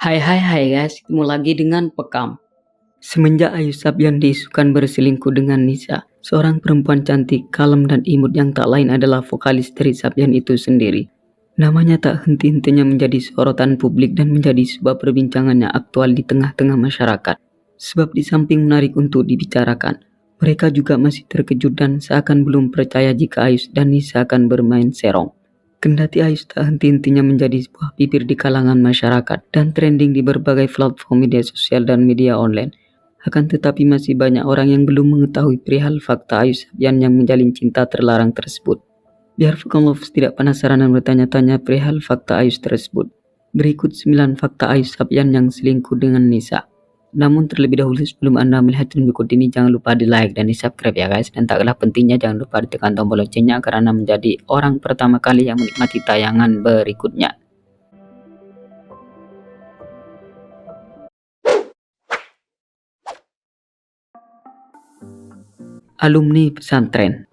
Hai guys, ketemu lagi dengan Pekam. Semenjak Ayu Sabyan diisukan berselingkuh dengan Nisa, seorang perempuan cantik, kalem dan imut yang tak lain adalah vokalis dari Sabyan itu sendiri. Namanya tak henti-hentinya menjadi sorotan publik dan menjadi sebuah perbincangan yang aktual di tengah-tengah masyarakat. Sebab di samping menarik untuk dibicarakan, mereka juga masih terkejut dan seakan belum percaya jika Ayus dan Nisa akan bermain serong. Kendati Ayus tak henti-hentinya menjadi sebuah bibir di kalangan masyarakat dan trending di berbagai platform media sosial dan media online, akan tetapi masih banyak orang yang belum mengetahui perihal fakta Ayus Sabyan yang menjalin cinta terlarang tersebut. Biar Fukan Lovers tidak penasaran dan bertanya-tanya perihal fakta Ayus tersebut, berikut 9 fakta Ayus Sabyan yang selingkuh dengan Nisa. Namun terlebih dahulu sebelum Anda melihat video berikut ini, jangan lupa di like dan di subscribe ya guys. Dan tak kalah pentingnya jangan lupa ditekan tombol loncengnya karena menjadi orang pertama kali yang menikmati tayangan berikutnya. Alumni pesantren.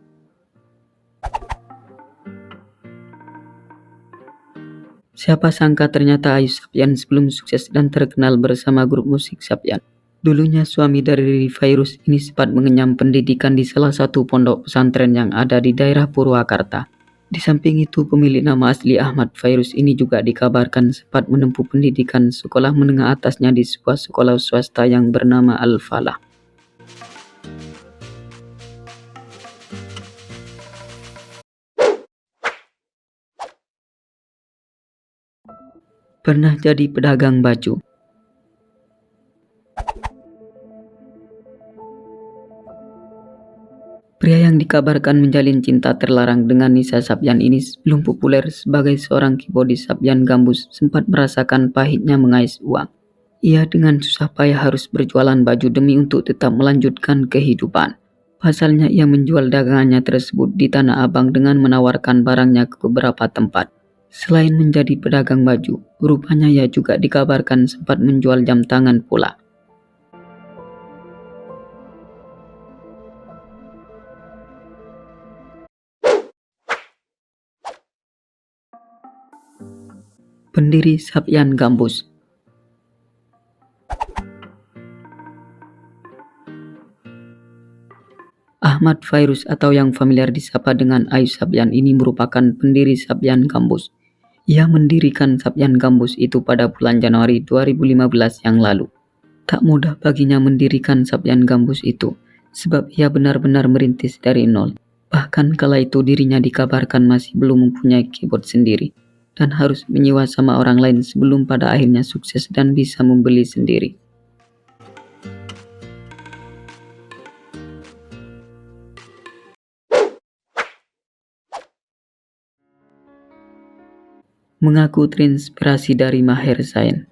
Siapa sangka ternyata Ayus Sabyan sebelum sukses dan terkenal bersama grup musik Sabyan. Dulunya suami dari Riri Fairuz ini sempat mengenyam pendidikan di salah satu pondok pesantren yang ada di daerah Purwakarta. Di samping itu, pemilik nama asli Ahmad Fairuz ini juga dikabarkan sempat menempuh pendidikan sekolah menengah atasnya di sebuah sekolah swasta yang bernama Al-Falah. Pernah jadi pedagang baju. Pria yang dikabarkan menjalin cinta terlarang dengan Nisa Sabyan ini sebelum populer sebagai seorang keyboardis Sabyan Gambus sempat merasakan pahitnya mengais uang. Ia dengan susah payah harus berjualan baju demi untuk tetap melanjutkan kehidupan. Pasalnya ia menjual dagangannya tersebut di Tanah Abang dengan menawarkan barangnya ke beberapa tempat. Selain menjadi pedagang baju, rupanya ia juga dikabarkan sempat menjual jam tangan pula. Pendiri Sabyan Gambus. Ahmad Fairuz atau yang familiar disapa dengan Ayus Sabyan ini merupakan pendiri Sabyan Gambus. Ia mendirikan Sabyan Gambus itu pada bulan Januari 2015 yang lalu. Tak mudah baginya mendirikan Sabyan Gambus itu, sebab ia benar-benar merintis dari nol. Bahkan kala itu dirinya dikabarkan masih belum mempunyai keyboard sendiri dan harus menyewa sama orang lain sebelum pada akhirnya sukses dan bisa membeli sendiri. Mengaku terinspirasi dari Maher Zain.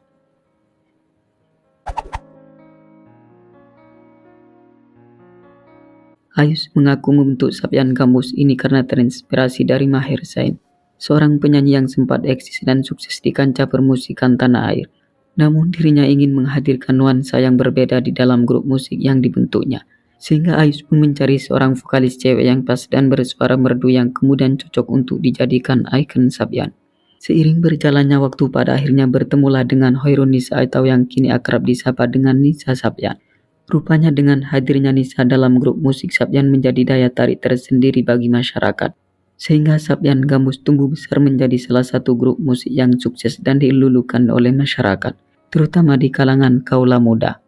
Ayus mengaku membentuk Sabyan Gambus ini karena terinspirasi dari Maher Zain, seorang penyanyi yang sempat eksis dan sukses di kancah permusikan tanah air. Namun dirinya ingin menghadirkan nuansa yang berbeda di dalam grup musik yang dibentuknya, sehingga Ayus pun mencari seorang vokalis cewek yang pas dan bersuara merdu yang kemudian cocok untuk dijadikan ikon Sabyan. Seiring berjalannya waktu, pada akhirnya bertemulah dengan Hoirun Nisa atau yang kini akrab disapa dengan Nisa Sabyan. Rupanya dengan hadirnya Nisa dalam grup musik Sabyan menjadi daya tarik tersendiri bagi masyarakat, sehingga Sabyan Gambus tumbuh besar menjadi salah satu grup musik yang sukses dan dilulukan oleh masyarakat, terutama di kalangan kaula muda.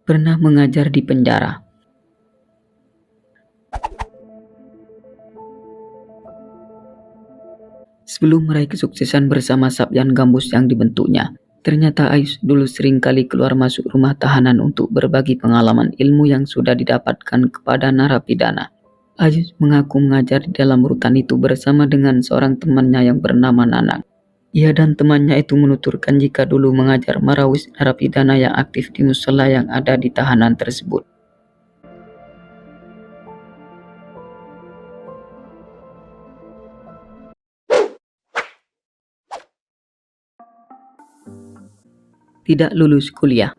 Pernah mengajar di penjara. Sebelum meraih kesuksesan bersama Sabyan Gambus yang dibentuknya, ternyata Ayus dulu sering kali keluar masuk rumah tahanan untuk berbagi pengalaman ilmu yang sudah didapatkan kepada narapidana. Ayus mengaku mengajar di dalam rutan itu bersama dengan seorang temannya yang bernama Nanang. Ia dan temannya itu menuturkan jika dulu mengajar marawis narapidana yang aktif di musola yang ada di tahanan tersebut. Tidak lulus kuliah.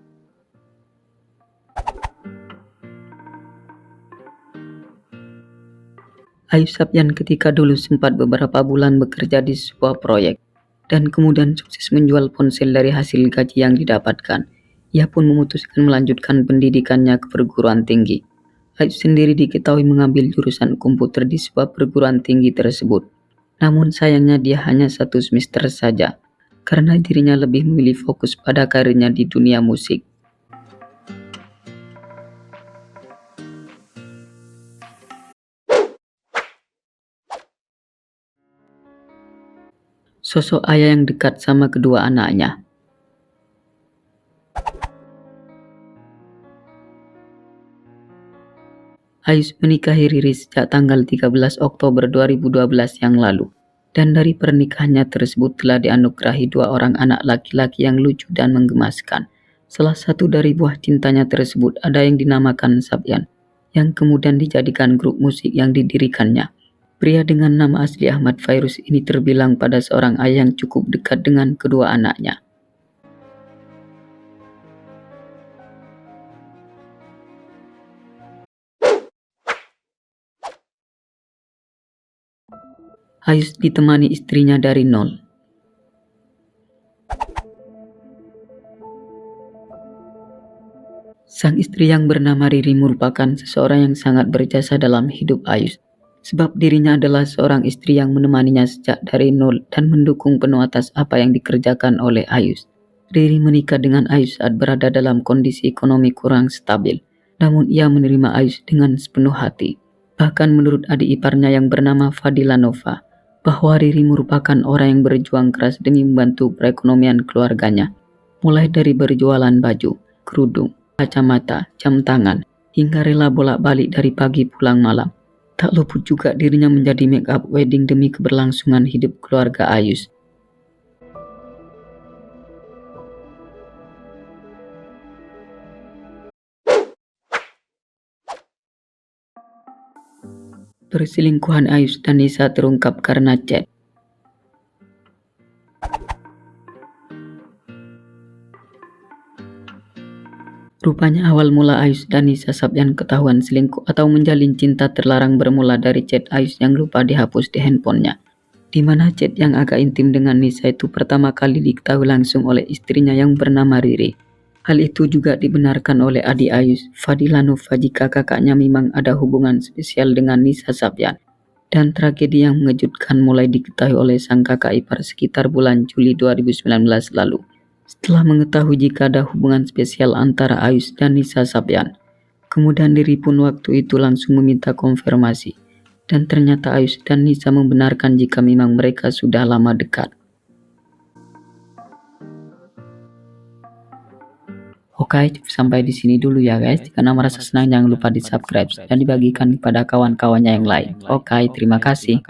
Ayus Sapyan ketika dulu sempat beberapa bulan bekerja di sebuah proyek dan kemudian sukses menjual ponsel dari hasil gaji yang didapatkan. Ia pun memutuskan melanjutkan pendidikannya ke perguruan tinggi. Ayus sendiri diketahui mengambil jurusan komputer di sebuah perguruan tinggi tersebut. Namun sayangnya dia hanya 1 semester saja, karena dirinya lebih memilih fokus pada karirnya di dunia musik. Sosok ayah yang dekat sama kedua anaknya. Ayus menikahi Riri sejak tanggal 13 Oktober 2012 yang lalu. Dan dari pernikahannya tersebut telah dianugerahi 2 orang anak laki-laki yang lucu dan menggemaskan. Salah satu dari buah cintanya tersebut ada yang dinamakan Sapyan, yang kemudian dijadikan grup musik yang didirikannya. Pria dengan nama asli Ahmad Fairuz ini terbilang pada seorang ayah yang cukup dekat dengan kedua anaknya. Ayus ditemani istrinya dari nol. Sang istri yang bernama Riri merupakan seseorang yang sangat berjasa dalam hidup Ayus. Sebab dirinya adalah seorang istri yang menemaninya sejak dari nol dan mendukung penuh atas apa yang dikerjakan oleh Ayus. Riri menikah dengan Ayus saat berada dalam kondisi ekonomi kurang stabil. Namun ia menerima Ayus dengan sepenuh hati. Bahkan menurut adik iparnya yang bernama Fadila Nova, bahwa Riri merupakan orang yang berjuang keras demi membantu perekonomian keluarganya. Mulai dari berjualan baju, kerudung, kacamata, jam tangan, hingga rela bolak-balik dari pagi pulang malam. Tak luput juga dirinya menjadi make up wedding demi keberlangsungan hidup keluarga Ayus. Perselingkuhan Ayus dan Nisa terungkap karena chat. Rupanya awal mula Ayus dan Nisa Sapyan ketahuan selingkuh atau menjalin cinta terlarang bermula dari chat Ayus yang lupa dihapus di handphonenya. Di mana chat yang agak intim dengan Nisa itu pertama kali diketahui langsung oleh istrinya yang bernama Riri. Hal itu juga dibenarkan oleh adik Ayus, Fadila Nova, jika kakaknya memang ada hubungan spesial dengan Nisa Sapyan. Dan tragedi yang mengejutkan mulai diketahui oleh sang kakak ipar sekitar bulan Juli 2019 lalu. Setelah mengetahui jika ada hubungan spesial antara Ayus dan Nisa Sapyan, kemudian Riri pun waktu itu langsung meminta konfirmasi. Dan ternyata Ayus dan Nisa membenarkan jika memang mereka sudah lama dekat. Oke, cukup sampai di sini dulu ya guys. Jika merasa senang jangan lupa di subscribe dan dibagikan kepada kawan-kawannya yang lain. Oke, terima kasih.